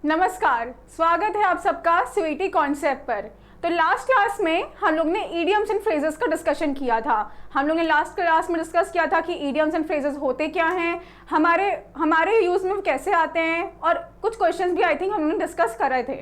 नमस्कार, स्वागत है आप सबका स्वीटी कॉन्सेप्ट पर। तो लास्ट क्लास में हम लोग ने ईडियम्स एंड फ्रेजेस का डिस्कशन किया था। हम लोग ने लास्ट क्लास में डिस्कस किया था कि ईडियम्स एंड फ्रेजेस होते क्या हैं, हमारे यूज़ में वो कैसे आते हैं, और कुछ क्वेश्चंस भी आई थिंक हम लोग ने डिस्कस कर रहे थे।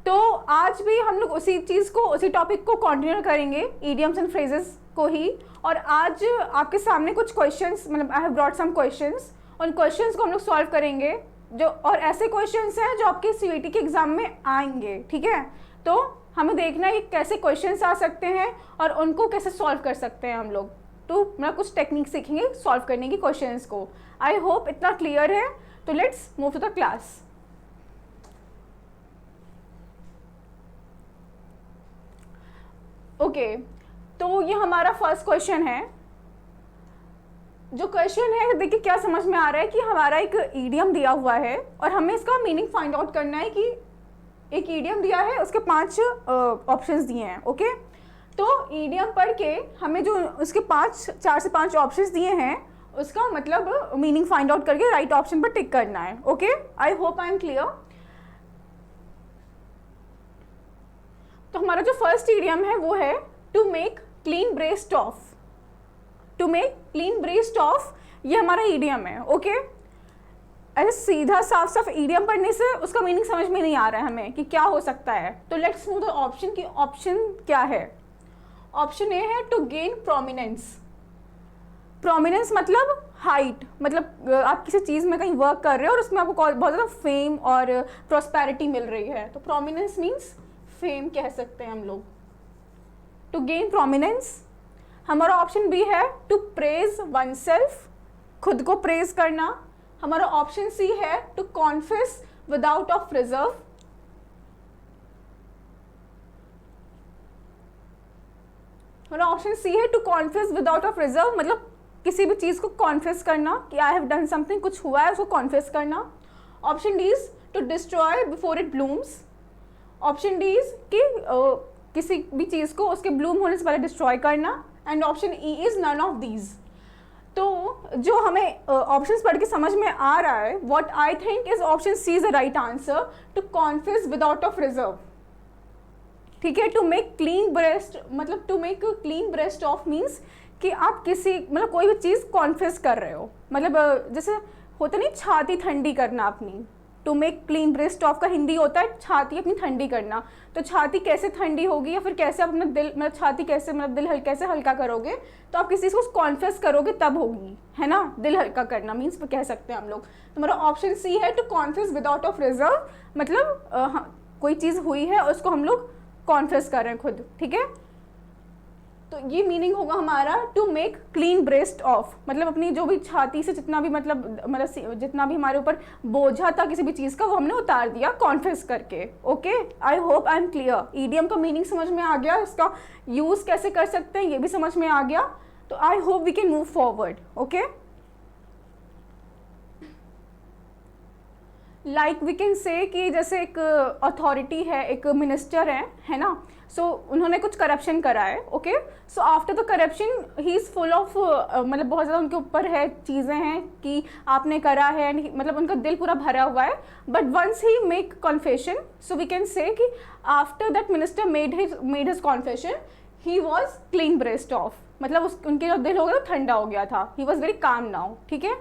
तो आज भी हम लोग उसी टॉपिक को कंटिन्यू करेंगे, ईडियम्स एंड फ्रेजेस को ही। और आज आपके सामने कुछ क्वेश्चंस, मतलब I have brought some questions, उन क्वेश्चंस को हम लोग सॉल्व करेंगे और ऐसे क्वेश्चंस हैं जो आपके सीईटी के एग्जाम में आएंगे। ठीक है, तो हमें देखना है कि कैसे क्वेश्चंस आ सकते हैं और उनको कैसे सॉल्व कर सकते हैं हम लोग। तो मैं कुछ टेक्निक सीखेंगे सॉल्व करने की क्वेश्चंस को। आई होप इतना क्लियर है। तो let's move to the class. Okay, तो ये हमारा फर्स्ट क्वेश्चन है। जो क्वेश्चन है, देखिए क्या समझ में आ रहा है कि हमारा एक ईडियम दिया हुआ है और हमें इसका मीनिंग फाइंड आउट करना है कि एक ईडियम दिया है, उसके 5 ऑप्शंस दिए हैं। ओके, तो ईडियम पढ़ के हमें जो उसके 4 से 5 ऑप्शंस दिए हैं उसका मतलब मीनिंग फाइंड आउट करके राइट ऑप्शन पर टिक करना है। Okay, I hope I am clear. तो हमारा जो फर्स्ट ईडियम है वो है to make clean breast of. To make clean breast of, ये हमारा ईडियम है। ओके, ऐसे सीधा साफ साफ ईडियम पढ़ने से उसका मीनिंग समझ में नहीं आ रहा है हमें कि क्या हो सकता है। तो लेट्स मूव द ऑप्शन की ऑप्शन क्या है। ऑप्शन ए है टू गेन प्रोमिनेंस। प्रोमिनेंस मतलब हाइट, मतलब आप किसी चीज़ में कहीं वर्क कर रहे हो और उसमें आपको बहुत ज़्यादा फेम और प्रॉस्पेरिटी मिल रही है, तो प्रोमिनेंस मीन्स फेम कह सकते हैं हम लोग। To gain prominence. हमारा ऑप्शन बी है टू प्रेज वन सेल्फ, खुद को प्रेज करना। हमारा ऑप्शन सी है to confess without of reserve. हमारा ऑप्शन सी है to confess without of reserve, मतलब किसी भी चीज को कॉन्फेस करना कि आई हैव डन समथिंग, कुछ हुआ है उसको कॉन्फेस करना। Option D is to destroy before it blooms. Option D is कि किसी भी चीज को उसके ब्लूम होने से पहले डिस्ट्रॉय करना। And option E is none of these. तो जो हमें ऑप्शंस पढ़ के समझ में आ रहा है, what I think is option C is the right answer, to confess without of reserve. ठीक है, टू मेक क्लीन ब्रेस्ट, मतलब to make clean breast of means कि आप किसी मतलब कोई भी चीज़ कॉन्फेस कर रहे हो, मतलब जैसे होता नहीं छाती ठंडी करना अपनी। To make clean breast of का हिंदी होता है छाती अपनी ठंडी करना। तो छाती कैसे ठंडी होगी या फिर कैसे अपना दिल, मतलब छाती कैसे, मतलब दिल कैसे हल्का करोगे, तो आप किसी चीज़ को कॉन्फेस करोगे तब होगी, है ना। दिल हल्का करना मीन्स कह सकते हैं हम लोग। तो मेरा ऑप्शन सी है to confess without of reserve, मतलब कोई चीज़ हुई है और उसको हम लोग कॉन्फेस कर रहे हैं खुद। ठीक है, तो ये मीनिंग होगा हमारा to make clean breast of, मतलब अपनी जो भी छाती से जितना भी मतलब जितना भी हमारे ऊपर बोझा था किसी भी चीज़ का वो हमने उतार दिया कॉन्फेस करके। Okay, I hope I am clear. Idiom का मीनिंग समझ में आ गया, इसका यूज़ कैसे कर सकते हैं ये भी समझ में आ गया। तो I hope we can move forward. Okay, like we can say कि जैसे एक अथॉरिटी है, एक मिनिस्टर है ना, सो उन्होंने कुछ करप्शन करा है। Okay, so after the corruption he is full of, मतलब बहुत ज़्यादा उनके ऊपर है चीज़ें हैं कि आपने करा है, मतलब उनका दिल पूरा भरा हुआ है। But once he make confession, so we can say कि after that minister made his confession he was clean breast of, मतलब उनके जो दिल हो गया ठंडा हो गया था, he was very calm now. ठीक है,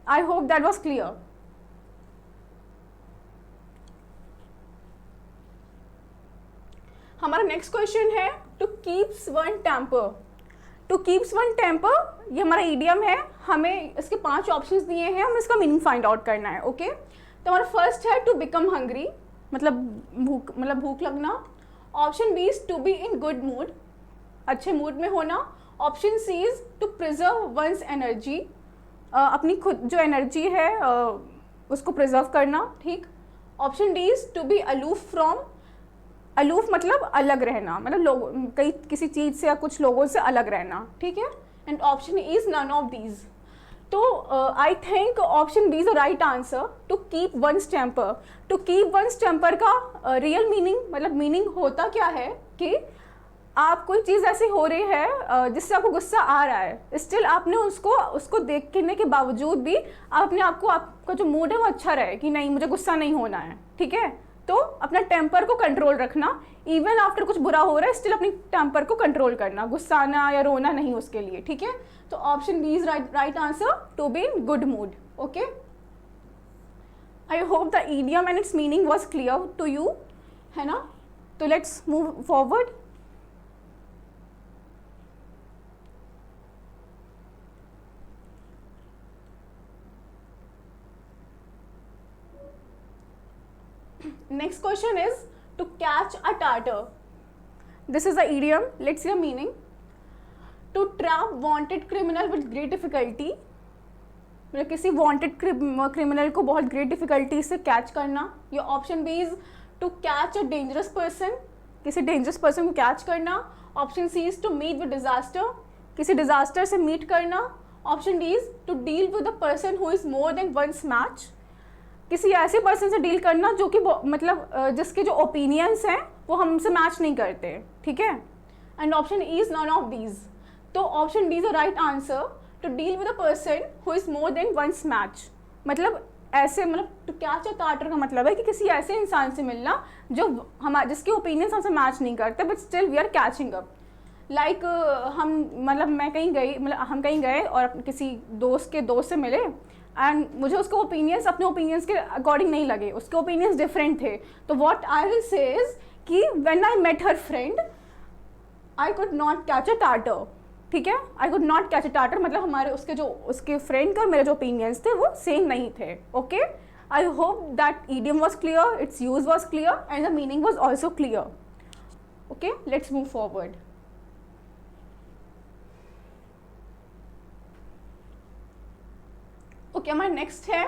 I hope that was clear. हमारा नेक्स्ट क्वेश्चन है to keeps one temper. To keeps one temper, ये हमारा ईडियम है। हमें इसके 5 ऑप्शंस दिए हैं, हमें इसका मीनिंग फाइंड आउट करना है। ओके, तो हमारा फर्स्ट है टू बिकम हंग्री, मतलब भूख लगना। Option B is to be in good mood, अच्छे मूड में होना। Option C is to preserve one's energy, अपनी खुद जो एनर्जी है उसको प्रिजर्व करना। ठीक। Option D is to be aloof from, aloof मतलब अलग रहना, मतलब किसी चीज़ से या कुछ लोगों से अलग रहना। ठीक है, and option is none of these. तो I think option B is the right answer, to keep one's temper. To keep one's temper का रियल मीनिंग, मतलब मीनिंग होता क्या है कि आप कोई चीज़ ऐसी हो रही है जिससे आपको गुस्सा आ रहा है, स्टिल आपने उसको देखने के बावजूद भी आप अपने आप को, आपका जो मूड है वो अच्छा रहे कि नहीं मुझे गुस्सा नहीं होना है, ठीक है। तो अपना टेम्पर को कंट्रोल रखना, इवन आफ्टर कुछ बुरा हो रहा है स्टिल अपनी टेम्पर को कंट्रोल करना, गुस्साना या रोना नहीं उसके लिए, ठीक है। तो option B is right answer, to be in good mood. Okay, I hope the idiom and its meaning was clear to you, है ना। तो let's move forward. Next question is to catch a tartar. This is the idiom. Let's see the meaning. To trap wanted criminal with great difficulty. मतलब किसी wanted criminal को बहुत great difficulty से catch करना. या option B is to catch a dangerous person. किसी dangerous person को catch करना. Option C is to meet with disaster. किसी disaster से meet करना. Option D is to deal with a person who is more than one's match. किसी ऐसे person से deal करना जो कि मतलब जिसके जो ओपिनियंस हैं वो हमसे मैच नहीं करते, ठीक है। And option E is none of these. तो option D is the right answer, to deal with a person who is more than one's match. मतलब ऐसे, मतलब टू कैच अ टार्टर का मतलब है कि किसी ऐसे इंसान से मिलना जो जिसके ओपिनियंस हमसे मैच नहीं करते but still we are catching up. Like हम हम कहीं गए और किसी दोस्त के दोस्त से मिले एंड मुझे उसके ओपिनियंस अपने ओपिनियंस के अकॉर्डिंग नहीं लगे, उसके ओपिनियंस डिफरेंट थे। तो what I will say is कि when I met her friend I could not catch a tartar, ठीक है। I could not catch a tartar मतलब हमारे उसके फ्रेंड का मेरे जो ओपिनियंस थे वो सेम नहीं थे। Okay, I hope that idiom was clear, its use was clear and the meaning was also clear. Okay, let's move forward. Okay, हमारा नेक्स्ट है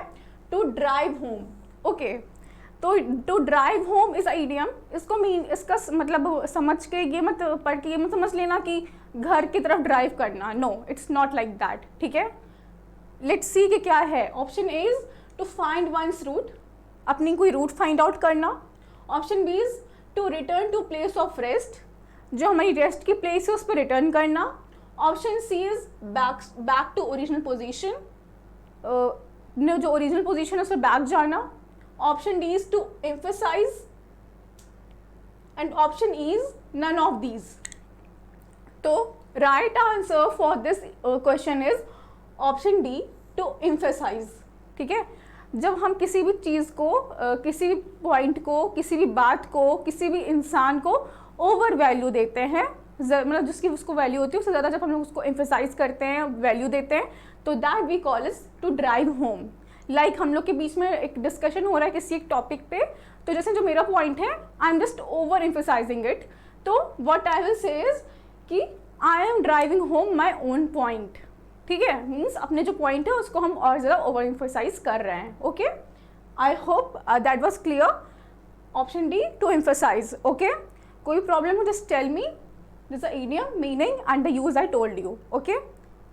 टू ड्राइव होम। ओके, तो to drive home is idiom. इसका मतलब समझ के ये मत पढ़ के ये मत समझ लेना कि घर की तरफ ड्राइव करना, no it's not like that, ठीक है। लेट्स सी कि क्या है। Option A is to find one's route, अपनी कोई रूट फाइंड आउट करना। Option B is to return to place of rest, जो हमारी रेस्ट की प्लेस है उस पर रिटर्न करना। Option C is back to original position, जो ओरिजिनल पोजीशन है उस पर बैक जाना। Option D is to emphasise and option E is none of these. तो right answer for this question is option D, to emphasise, ठीक है। जब हम किसी भी चीज़ को किसी भी पॉइंट को, किसी भी बात को, किसी भी इंसान को ओवर वैल्यू देते हैं, मतलब जिसकी उसको वैल्यू होती है उससे ज़्यादा जब हम लोग उसको एम्फेसाइज करते हैं, वैल्यू देते हैं, तो that we call is to drive home. Like हम लोग के बीच में एक डिस्कशन हो रहा है किसी एक टॉपिक पे, तो जैसे जो मेरा पॉइंट है I am just over emphasising it, तो what I will say is कि I am driving home my own point, ठीक है। मीन्स अपने जो पॉइंट है उसको हम और ज़्यादा ओवर एम्फेसाइज कर रहे हैं। Okay, I hope that was clear. Option D, to emphasise. Okay, कोई प्रॉब्लम हो just tell me this the idiom, meaning and the use I told you. Okay,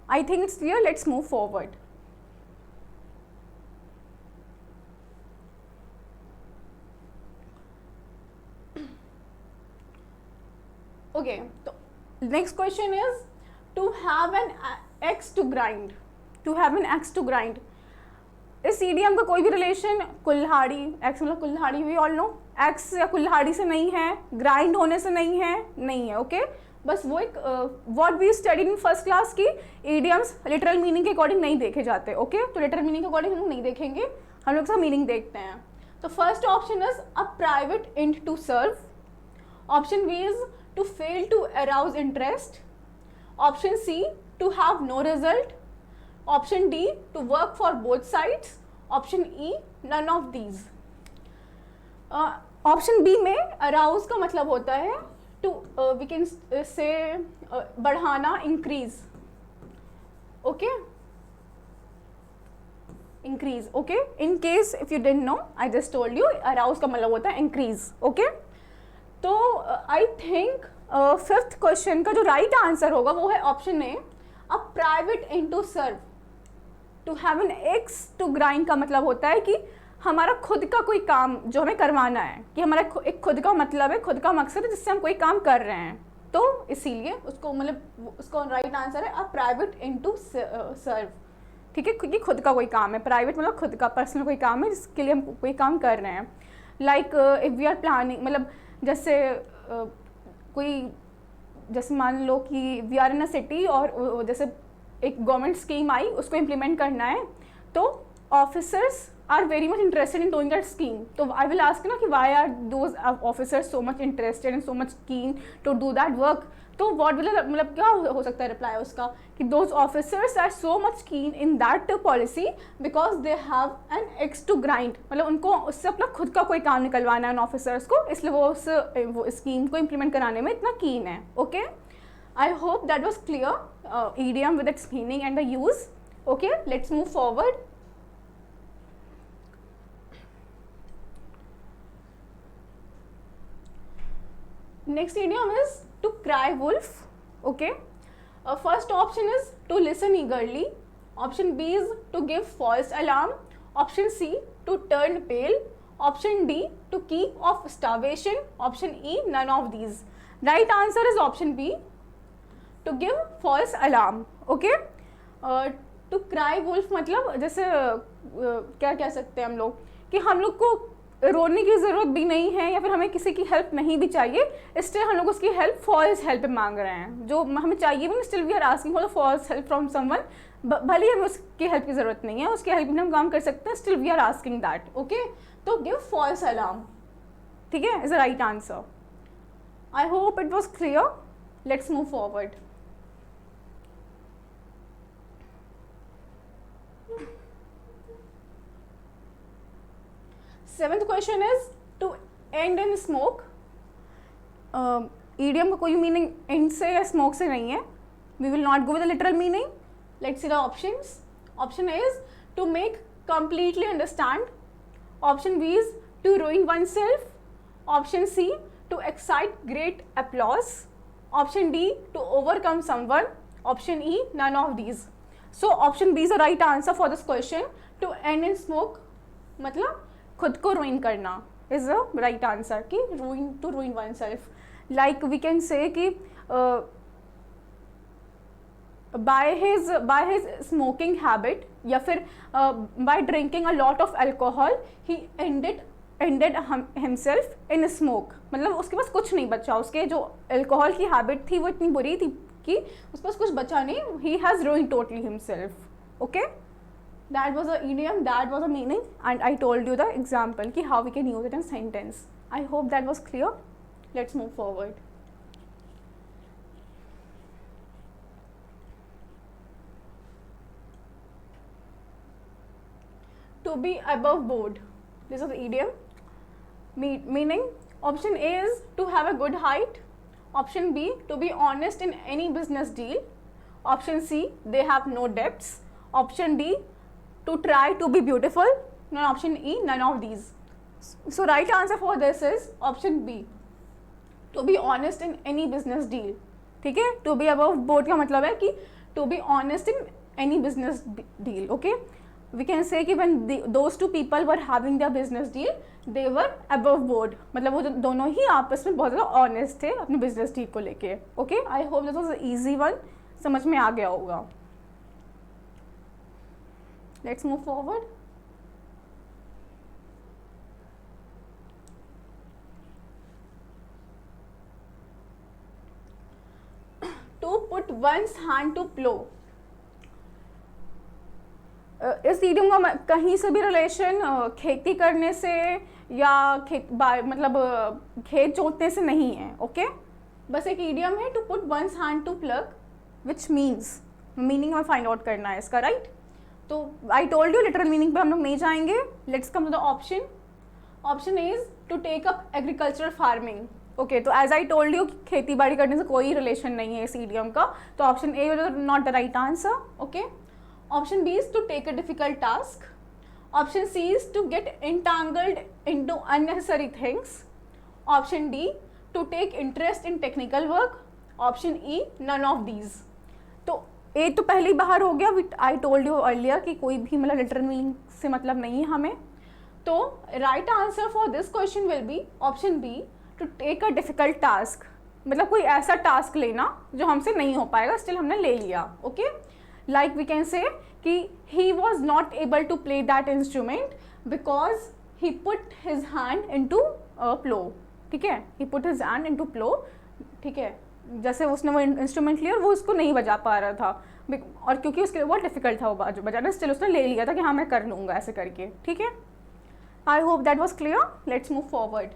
I think it's clear. Let's move forward. Okay, so next question is to have an axe to grind. To have an axe to grind. इस idiom का कोई भी relation कुल्हाड़ी, x मतलब कुल्हाड़ी, we all know, x या कुल्हाड़ी से नहीं है, ग्राइंड होने से नहीं है। ओके, बस वो एक what we study in first class की इडियम्स लिटरल मीनिंग के अकॉर्डिंग नहीं देखे जाते। ओके, तो लिटरल मीनिंग के अकॉर्डिंग हम लोग नहीं देखेंगे, हम लोग सब मीनिंग देखते हैं। तो first option is a private end to serve. Option B is to fail to arouse interest. Option C, to have no result. Option D, to work for both sides. Option E, none of these. Option B में arouse का मतलब होता है to we can say बढ़ाना, increase. Okay, increase. Okay, in case if you didn't know, I just told you arouse का मतलब होता है इंक्रीज। ओके, तो आई थिंक फिफ्थ क्वेश्चन का जो राइट आंसर होगा वो है option A, a private end to serve. To have an axe to grind का मतलब होता है कि हमारा खुद का कोई काम जो हमें करवाना है, कि हमारा एक खुद का मतलब है, खुद का मकसद है जिससे हम कोई काम कर रहे हैं। तो इसीलिए उसको मतलब उसको राइट आंसर है अ प्राइवेट इनटू सर्व, ठीक है, क्योंकि खुद का कोई काम है, प्राइवेट मतलब खुद का पर्सनल कोई काम है जिसके लिए हम कोई काम कर रहे हैं। Like if we are planning, मतलब जैसे कोई, जैसे मान लो कि we are in a city और जैसे एक गवर्नमेंट स्कीम आई, उसको इम्प्लीमेंट करना है, तो officers are very much interested in doing that scheme. तो आई विल आस्क ना कि why are those officers so much interested and so much keen to do that work. तो व्हाट विल, मतलब क्या हो सकता है रिप्लाई उसका कि those officers are so much keen in that policy because they have an axe to grind, मतलब उनको उससे अपना खुद का कोई काम निकलवाना है उन ऑफिसर्स को, इसलिए वो उस स्कीम को इम्प्लीमेंट कराने में इतना कीन है। Okay, I hope that was clear idiom with its meaning and the use. Okay, let's move forward. Next idiom is to cry wolf. Okay, first option is to listen eagerly, option B is to give false alarm, option C to turn pale, option D to keep off starvation, option E none of these. Right answer is option B, to give false alarm. Okay, to cry wolf मतलब जैसे क्या कह सकते हैं हम लोग कि हम लोग को रोने की ज़रूरत भी नहीं है या फिर हमें किसी की हेल्प नहीं भी चाहिए, इसलिए हम लोग उसकी हेल्प, फॉल्स हेल्प मांग रहे हैं, जो हमें चाहिए भी नहीं, still we are asking for the false help from someone, भले ही हमें उसकी हेल्प की ज़रूरत नहीं है, उसकी हेल्प में हम काम कर सकते हैं, still we are asking that. Okay, तो गिव फॉल्स अलार्म, ठीक है, is the right answer. I hope it was clear, let's move forward. Seventh question is to end in smoke. Idiom का कोई मीनिंग एंड से या smoke से नहीं है, we will not go with the literal meaning. Let's see the options. Option A is to make completely understand, option B is to ruin oneself, option C to excite great applause, option D to overcome someone, option E none of these. So option B is the right answer for this question. To end in smoke मतलब खुद को ruin करना is the right answer, कि ruin, to ruin oneself. Like we can say कि by his smoking habit या फिर by drinking a lot of alcohol he ended himself in smoke, मतलब उसके पास कुछ नहीं बचा, उसके जो अल्कोहल की हैबिट थी वो इतनी बुरी थी कि उसके पास कुछ बचा नहीं, he has ruined totally himself. Okay, that was a idiom, that was a meaning, and I told you the example ki how we can use it in sentence. I hope that was clear. Let's move forward. To be above board, this is the idiom. Meaning, option A is to have a good height, option B to be honest in any business deal, option C they have no debts, option D to try to be beautiful, and option E none of these. So right answer for this is option B, to be honest in any business deal. ठीक है, to be above board का मतलब है कि to be honest in any business deal. Okay, we can say कि when those two people were having their business deal, they were above board, मतलब वो दोनों ही आपस में बहुत ज़्यादा honest थे अपने business deal को लेके। Okay, I hope this was an easy one, समझ में आ गया होगा। Let's move forward. To put one's hand to plow. इस इडियम का कहीं से भी रिलेशन खेती करने से या मतलब खेत जोतने से नहीं है। ओके, बस एक इडियम है to put one's hand to plough, which means, meaning में फाइंड आउट करना है इसका, राइट? तो I told you literal meaning पे हम लोग नहीं जाएंगे। Let's come to the option. Option is to take up agricultural farming. Okay, तो एज आई टोल्ड यू खेती बाड़ी करने से कोई रिलेशन नहीं है इस इडियम का, तो option A not the right answer. Okay, option B is to take a difficult task, option C is to get entangled into unnecessary things, option D to take interest in technical work, option E none of these. तो A तो पहले ही बाहर हो गया, what I told you earlier कि कोई भी मतलब लिटरल मीनिंग से मतलब नहीं है हमें। तो right answer for this question will be option B, to take a difficult task. मतलब कोई ऐसा टास्क लेना जो हमसे नहीं हो पाएगा, स्टिल हमने ले लिया. Okay, like we can say कि he was not able to play that instrument because he put his hand in to plough. ठीक है, he put his hand in to plough. ठीक है, जैसे उसने वो इंस्ट्रूमेंट लिया और वो उसको नहीं बजा पा रहा था, और क्योंकि उसके लिए बहुत डिफिकल्ट था वो बजाना, स्टिल उसने ले लिया था कि हाँ मैं कर लूँगा ऐसे करके. ठीक है, I hope that was clear. Let's move forward.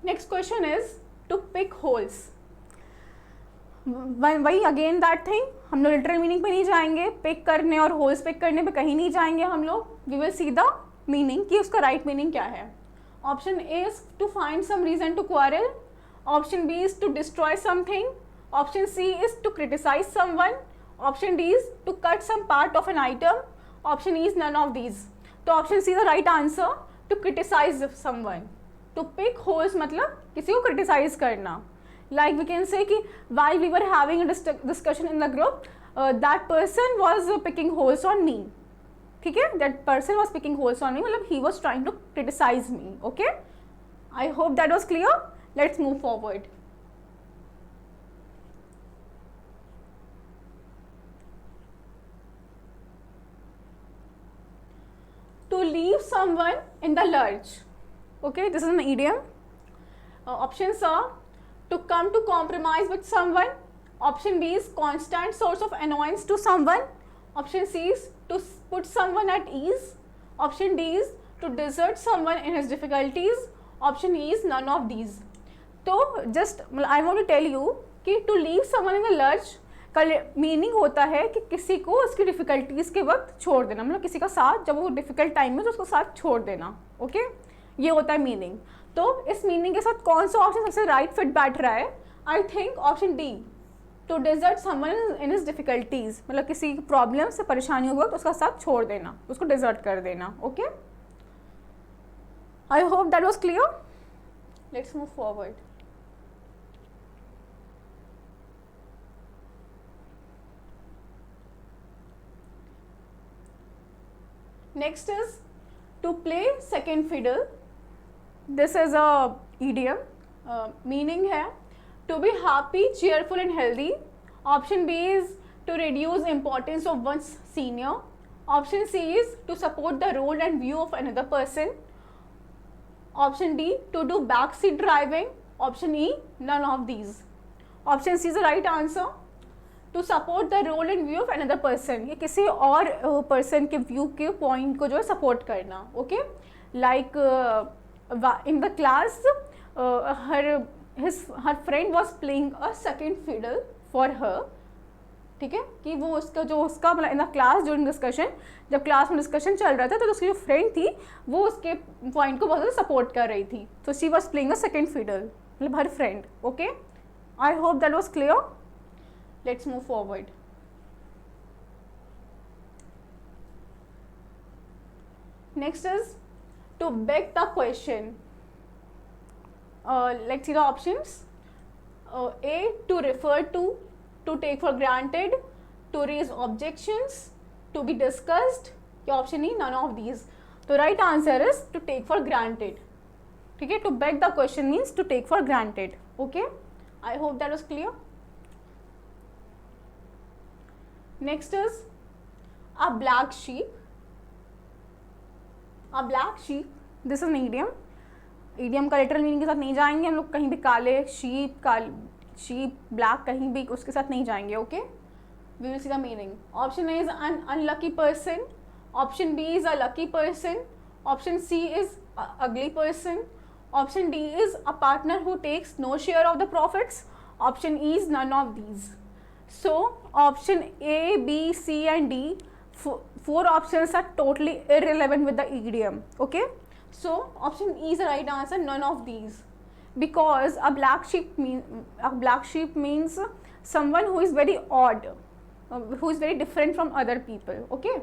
Next question is to pick holes. वही अगेन दैट थिंग, हम लोग लिटरल मीनिंग पे नहीं जाएंगे, पिक करने और होल्स पिक करने पे कहीं नहीं जाएंगे हम लोग. We will see the meaning कि उसका राइट मीनिंग क्या है. Option A is to find some reason to quarrel. Option B is to destroy something. Option C is to criticise someone. Option D is to cut some part of an item. Option E is none of these. तो option C the right answer, to criticise someone. To pick holes मतलब किसी को criticise करना. Like we can say कि while we were having a discussion in the group, that person was picking holes on me. ठीक है, that person was picking holes on me, मतलब he was trying to criticize me. Okay, I hope that was clear. Let's move forward. To leave someone in the lurch. Okay, this is an idiom. Options are to come to compromise with someone. Option B is constant source of annoyance to someone. Option C is to put someone at ease. Option D is to desert someone in his difficulties. Option E is none of these. तो just I want to tell you कि to leave someone in a lurch का meaning होता है कि किसी को उसकी difficulties के वक्त छोड़ देना, मतलब किसी का साथ जब वो डिफ़िकल्ट टाइम में तो उसको साथ छोड़ देना. ओके, ये होता है मीनिंग. तो इस मीनिंग के साथ कौन सा ऑप्शन सबसे राइट फिट बैठ रहा है? I think option D, to desert someone in his difficulties, मतलब किसी प्रॉब्लम से परेशानी हुआ तो उसका साथ छोड़ देना, उसको डिजर्ट कर देना. Okay, I hope that was clear. Let's move forward. Next is to play second fiddle. This is a idiom. Meaning है to be happy, cheerful and healthy. Option B is to reduce importance of one's senior. Option C is to support the role and view of another person. Option D, to do backseat driving. Option E, none of these. Option C is the right answer. To support the role and view of another person. ये किसी और person के view के point को जो है support करना. Okay, like in the class, her friend was playing a second fiddle for her. ठीक है, कि वो उसका मतलब in the class during discussion, जब क्लास में डिस्कशन चल रहा था तो उसकी जो फ्रेंड थी वो उसके पॉइंट को बहुत ज़्यादा सपोर्ट कर रही थी. तो she was playing a second fiddle, मतलब her friend. Okay, I hope that was clear. Let's move forward. Next is to beg the question. Let's see the options. A, to refer to take for granted, to raise objections, to be discussed. या option E, none of these. तो right answer is to take for granted. ठीक है, to beg the question means to take for granted. Okay, I hope that was clear. Next is a black sheep. A black sheep, this is an idiom. idiom का literal meaning के साथ नहीं जाएंगे हम लोग, कहीं भी काले शीप ब्लैक कहीं भी उसके साथ नहीं जाएंगे. Okay, we will see the meaning. Option A is an unlucky person. Option B is a lucky person. Option C is a ugly person. Option D is a partner who takes no share of the profits. Option E is none of these. So option A, B, C and D, four options are totally irrelevant with the idiom. Okay, so option E is the right answer, none of these, because a black sheep means someone who is very odd, who is very different from other people. Okay,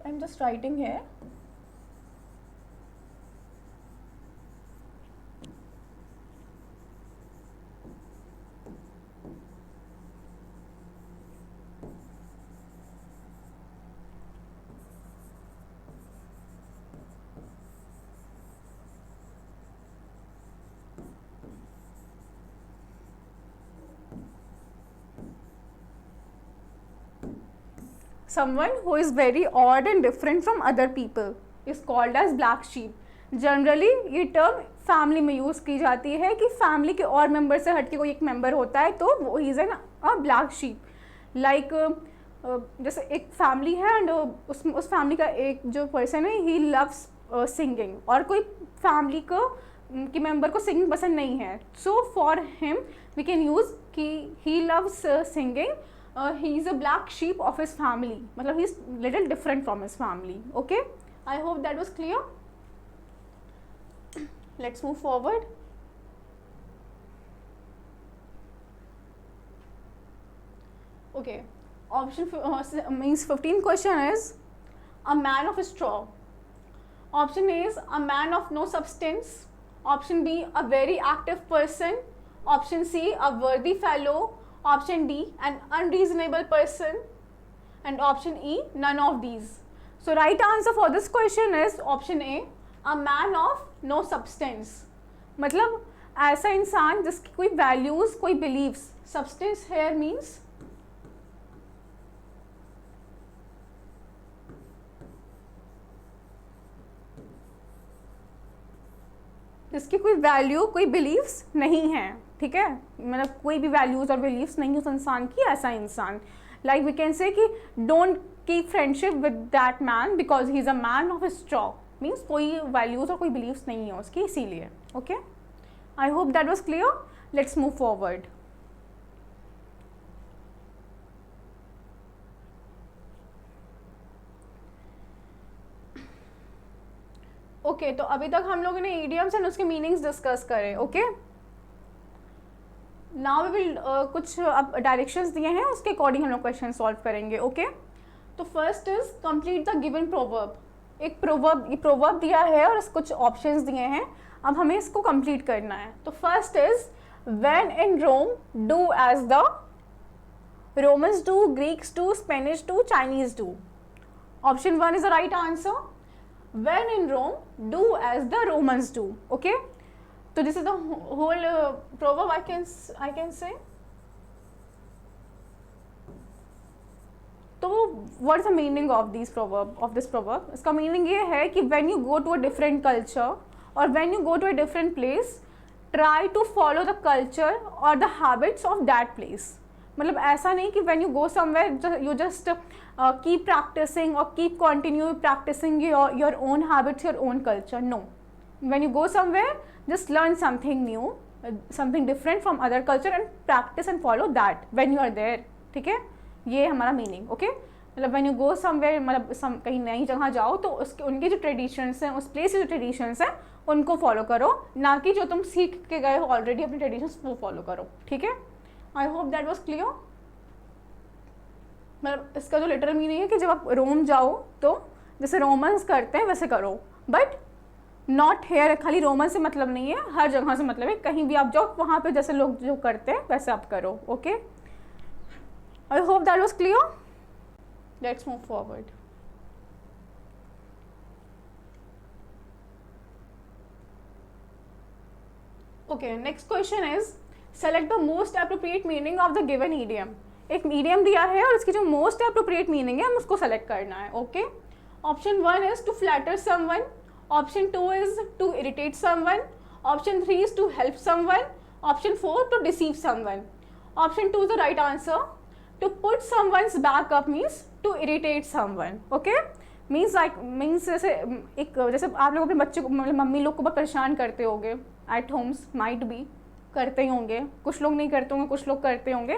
I'm just writing here. someone who is very odd and different from other people is called as black sheep. Generally ये term family में use की जाती है कि family के और member से हटके कोई एक मेंबर होता है तो वो he is an a black sheep. Like जैसे एक फैमिली है एंड उस फैमिली का एक जो पर्सन है ही लव्स सिंगिंग, और कोई फैमिली को कि मेंबर को सिंगिंग पसंद नहीं है, so for him we can use कि he loves singing, he is a black sheep of his family, मतलब he is little different from his family. Okay, I hope that was clear. Let's move forward. Okay, option means 15 question is a man of straw. Option A is a man of no substance. Option B, a very active person. Option C, a worthy fellow. Option D, an unreasonable person. And option E, none of these. So right answer for this question is option A, a man of no substance. मतलब ऐसा इंसान जिसकी कोई values, कोई beliefs, substance here means जिसकी कोई value, कोई beliefs नहीं है, ठीक है, मतलब कोई भी वैल्यूज और बिलीव्स नहीं उस इंसान की, ऐसा इंसान. लाइक वी कैन से कि don't keep friendship with that man because he is a man of straw, means कोई वैल्यूज और कोई बिलीव्स नहीं है उसकी, इसीलिए. Okay, I hope that was clear. Let's move forward. Okay, तो अभी तक हम लोगों ने इडियम्स एंड उसके मीनिंग्स डिस्कस करे. ओके, नाउ वी विल कुछ अब डायरेक्शंस दिए हैं, उसके अकॉर्डिंग हम लोग क्वेश्चन सॉल्व करेंगे. ओके, तो first is complete the given proverb. एक प्रोवर्ब दिया है और कुछ ऑप्शंस दिए हैं, अब हमें इसको कंप्लीट करना है. तो first is when in Rome do as the Romans do, Greeks do, Spanish do, Chinese do. Option 1 is the right answer. When in Rome, do as the Romans do. Okay, so this is the whole proverb I can say. तो what is the meaning of this proverb? इसका meaning ये है कि when you go to a different culture or when you go to a different place, try to follow the culture or the habits of that place. मतलब ऐसा नहीं कि when you go somewhere you just keep practicing or keep continue practicing your own habits, your own culture. No, when you go somewhere, just learn something new, something different from other culture and practice and follow that when you are there. ठीक है, ये हमारा meaning. Okay, मतलब when you go somewhere, मतलब कहीं नई जगह जाओ तो उसके उनके जो ट्रेडिशंस हैं, उस प्लेस के जो ट्रेडिशंस हैं उनको फॉलो करो, ना कि जो तुम सीख के गए हो ऑलरेडी अपने ट्रेडिशंस वो फॉलो करो. ठीक है, I hope that was clear. मतलब इसका जो लिटरल मीनिंग है कि जब आप रोम जाओ तो जैसे रोमन्स करते हैं वैसे करो, बट नॉट हेयर. खाली रोमन से मतलब नहीं है, हर जगह से मतलब है, कहीं भी आप जाओ वहाँ पे जैसे लोग जो करते हैं वैसे आप करो. Okay, I hope that was clear. Let's move forward. Okay, next question is select the most appropriate meaning of the given idiom. एक मीडियम दिया है और उसकी जो मोस्ट एप्रोप्रिएट मीनिंग है हम उसको सेलेक्ट करना है. Okay, option 1 is to flatter someone. Option 2 is to irritate someone. Option 3 is to help someone. Option 4 to deceive someone. Option 2 is the right answer. To put someone's back up means to irritate someone. Okay, means जैसे आप लोग अपने बच्चे को, मतलब mummy लोग को बहुत परेशान करते होंगे एट होम्स, माइट बी करते ही होंगे, कुछ लोग नहीं करते होंगे, कुछ लोग करते होंगे.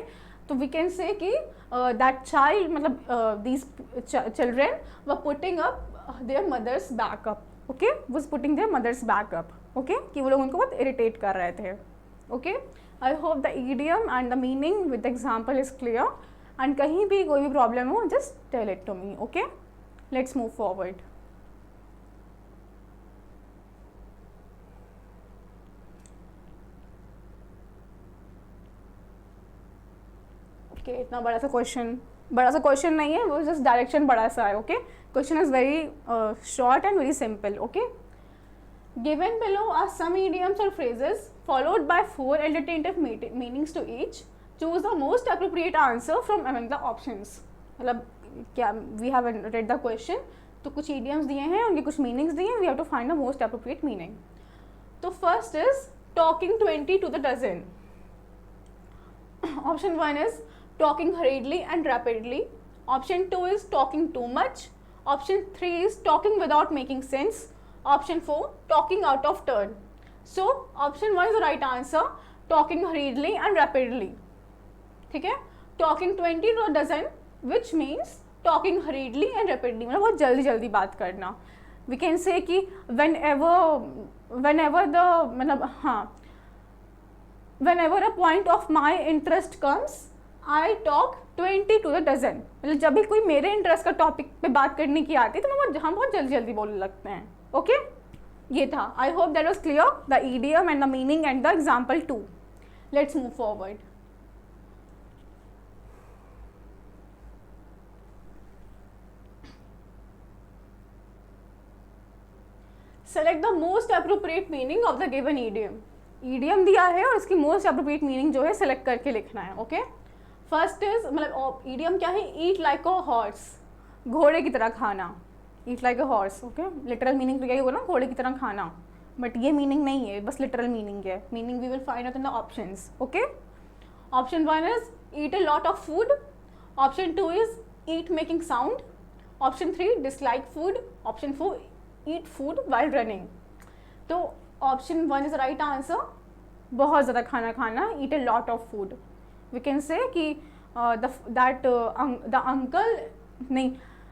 तो वी कैन से कि दैट चाइल्ड, मतलब these children were putting up their mothers back up. Okay, was putting their mothers back up. Okay, कि वो लोग उनको बहुत इरिटेट कर रहे थे. Okay, I hope the idiom and the meaning with the example is clear. And कहीं भी कोई भी प्रॉब्लम हो just tell it to me. Okay, let's move forward. इतना बड़ा सा क्वेश्चन नहीं है, वो जस्ट डायरेक्शन बड़ा सा है. Okay, question is very short and very simple. Okay, given below are some idioms और phrases followed by 4 alternative meanings to each. Choose the most appropriate answer from among the options. मतलब क्या we have read the question, तो कुछ idioms दिए हैं, उनके कुछ meanings दिए हैं, we have to find the most appropriate meaning. तो first is talking 20 to the dozen. Option 1 is talking hurriedly and rapidly. Option 2 is talking too much. Option 3 is talking without making sense. Option 4 talking out of turn. So option 1 is the right answer, talking hurriedly and rapidly. ठीक है, talking 20 to a dozen which means talking hurriedly and rapidly, मतलब बहुत जल्दी जल्दी बात करना. We can say कि whenever the मतलब हाँ, whenever a point of my interest comes I talk 20 to the dozen. मतलब जब भी कोई मेरे इंटरेस्ट का टॉपिक पे बात करने की आती है तो हम बहुत जल्दी जल्दी बोलने लगते हैं. ओके, ये था. आई hope that was clear, the idiom and the meaning and the example 2. Let's move forward. Select the most appropriate meaning of the given idiom. Idiom दिया है और इसकी मोस्ट अप्रोप्रिएट मीनिंग जो है सेलेक्ट करके लिखना है. ओके, फर्स्ट इज मतलब ईडियम क्या है, ईट लाइक अ हॉर्स, घोड़े की तरह खाना. Eat like a horse, okay, literal meaning तो यही होगा ना, घोड़े की तरह खाना, बट ये मीनिंग नहीं है, बस लिटरल मीनिंग है. Meaning we will find out in the options. Okay, option 1 is eat a lot of food. Option 2 is eat making sound. Option 3 dislike food. Option 4 eat food while running. तो option 1 is right answer, बहुत ज़्यादा खाना खाना, eat a lot of food. We can say कि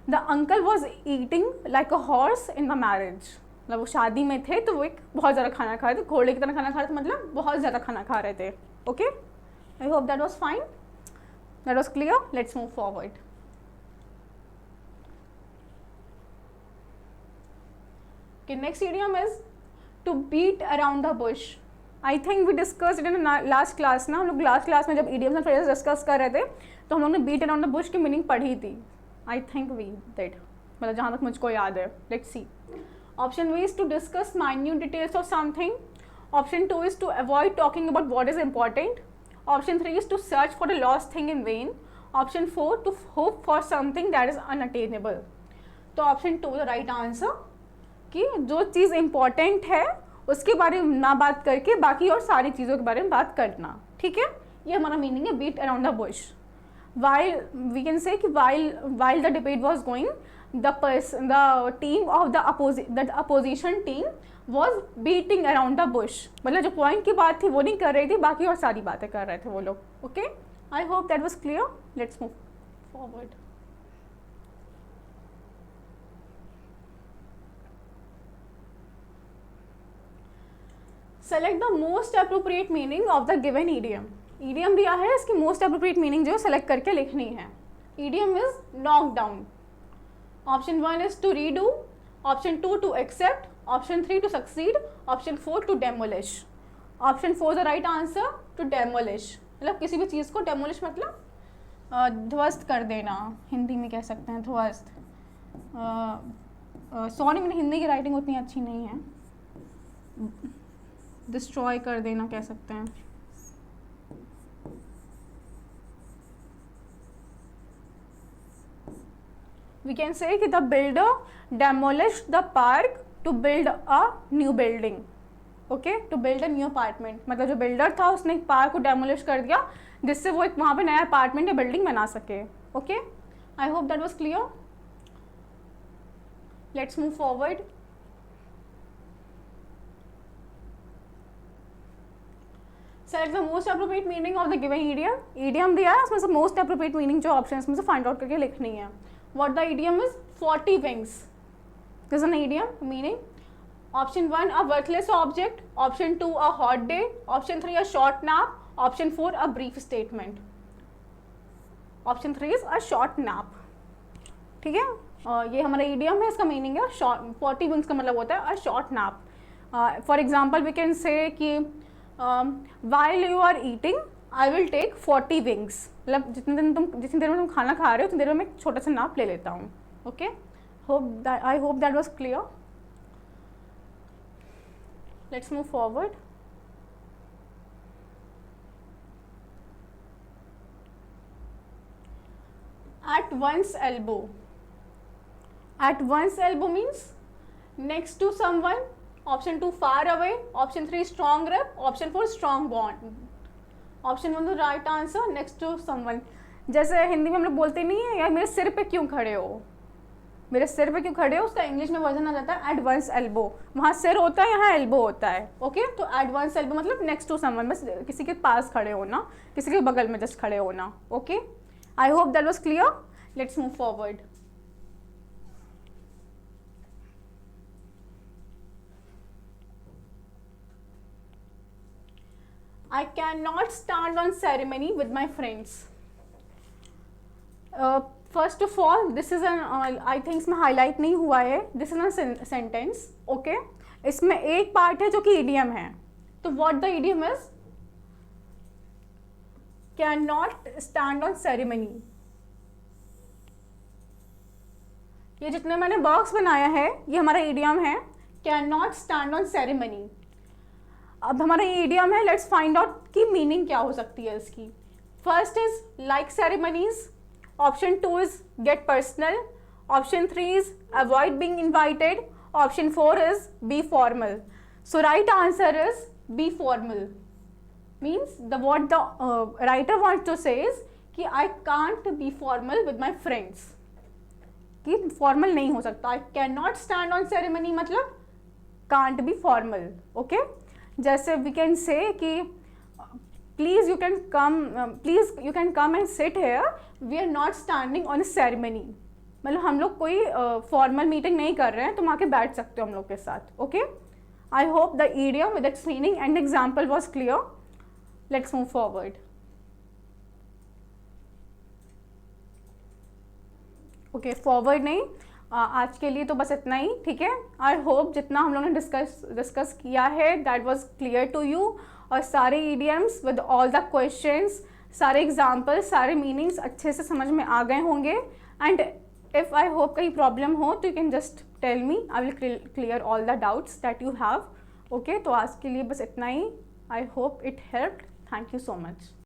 the uncle was eating like a horse in the marriage. मतलब वो शादी में थे तो वो एक बहुत ज़्यादा खाना खा रहे थे, घोड़े की तरह खाना खा रहे थे, मतलब बहुत ज़्यादा खाना खा रहे थे. Okay, I hope that was fine, that was clear. Let's move forward. Okay, next idiom is to beat around the bush. I think we discussed it in last class ना, हम लोग लास्ट क्लास में जब idioms and phrases discuss कर रहे थे तो हम लोग ने beat around the bush की मीनिंग पढ़ी थी. I think we did, मतलब जहाँ तक मुझको याद है. Let's see. Option B is to discuss minute details of something. Option 2 is to avoid talking about what is important. Option 3 is to search for a lost thing in vain. Option 4 to hope for something that is unattainable. तो option 2 the right answer, कि जो चीज़ important है उसके बारे में ना बात करके बाकी और सारी चीज़ों के बारे में बात करना. ठीक है, ये हमारा मीनिंग है beat around the bush. While we can say कि while the debate was going the team of the opposition team was beating around the bush. मतलब जो पॉइंट की बात थी वो नहीं कर रही थी, बाकी और सारी बातें कर रहे थे वो लोग. Okay, I hope that was clear. Let's move forward. Select the most appropriate meaning of the given idiom. Idiom दिया है, इसकी मोस्ट अप्रोप्रिएट मीनिंग जो है सेलेक्ट करके लिखनी है. Idiom is knock down. Option 1 is to redo. Option 2 to accept. Option 3 to succeed. Option 4 to demolish. Option 4 the right answer, to demolish. मतलब किसी भी चीज़ को डेमोलिश मतलब ध्वस्त कर देना, हिंदी में कह सकते हैं ध्वस्त. सॉरी, मेरी हिंदी की राइटिंग उतनी अच्छी नहीं है. डिस्ट्रॉय कर देना कह सकते हैं. वी कैन से कि the builder demolish the park to build a new building. Okay, to build a new apartment, मतलब जो बिल्डर था उसने एक पार्क को डेमोलिश कर दिया जिससे वो एक वहाँ पे नया अपार्टमेंट या बिल्डिंग बना सके. Okay, I hope that was clear. Let's move forward. Select the most appropriate meaning of the given idiom. Idiom दिया है, उसमें से मोस्ट अप्रोप्रिएट मीनिंग जो ऑप्शन में से फाइंड आउट करके लिखनी है. What the idiom is 40 wings. This is an idiom meaning. Option 1 a worthless object. Option 2 a hot day. Option 3 a short nap. Option 4 a brief statement. Option 3 is a short nap. ठीक है, ये हमारा idiom है, इसका meaning है 40 wings का मतलब होता है a short nap. For example we can say कि while you are eating I will take 40 wings. मतलब जितनी देर में तुम खाना खा रहे हो उतनी देर में मैं एक छोटा सा नाप ले लेता हूँ. Okay, I hope that was clear. Let's move forward. At one's elbow. At one's elbow means next to someone. Option 2 far away. Option 3 strong grip. Option 4 strong bond. Option 1 the right answer, next to someone. जैसे हिंदी में हम लोग बोलते नहीं है यार मेरे सिर पे क्यों खड़े हो, मेरे सिर पे क्यों खड़े हो, उसका इंग्लिश में वर्जन आ जाता है एट वंस एल्बो. वहाँ सिर होता है, यहाँ एल्बो होता है. ओके, तो एट वंस एल्बो मतलब नेक्स्ट टू समवन, बस किसी के पास खड़े होना, किसी के बगल में जस्ट खड़े होना. Okay, I hope that was clear. Let's move forward. I cannot stand on ceremony with my friends. First of all, this is an I think इसमें highlight नहीं हुआ है. This is a sentence. Okay. इसमें एक part है जो कि idiom है. तो what the idiom is? Cannot stand on ceremony. ये जितने मैंने box बनाया है ये हमारा idiom है. Cannot stand on ceremony. अब हमारा ये idiom है. लेट्स फाइंड आउट की मीनिंग क्या हो सकती है इसकी. First is like ceremonies. Option 2 is get personal. Option 3 is avoid being invited. Option 4 is be formal. So right answer is be formal. Means the what the writer wants to say is कि I can't be formal with my friends, कि formal नहीं हो सकता. I can not stand on ceremony मतलब can't be formal. Okay, जैसे we can say कि please you can come and sit here, we are not standing on a ceremony. मतलब हम लोग कोई फॉर्मल मीटिंग नहीं कर रहे हैं, तुम आके बैठ सकते हो हम लोग के साथ. Okay, I hope the idiom with its meaning and example was clear. Let's move forward. Okay, forward नहीं, आज के लिए तो बस इतना ही. ठीक है, आई होप जितना हम लोगों ने डिस्कस किया है that was clear to you. और सारे idioms with all the questions, सारे एग्जाम्पल्स, सारे मीनिंग्स अच्छे से समझ में आ गए होंगे. एंड इफ़ आई होप कहीं प्रॉब्लम हो तो you can just tell me, I will clear all the doubts that you have. Okay, तो आज के लिए बस इतना ही. I hope it helped. Thank you so much.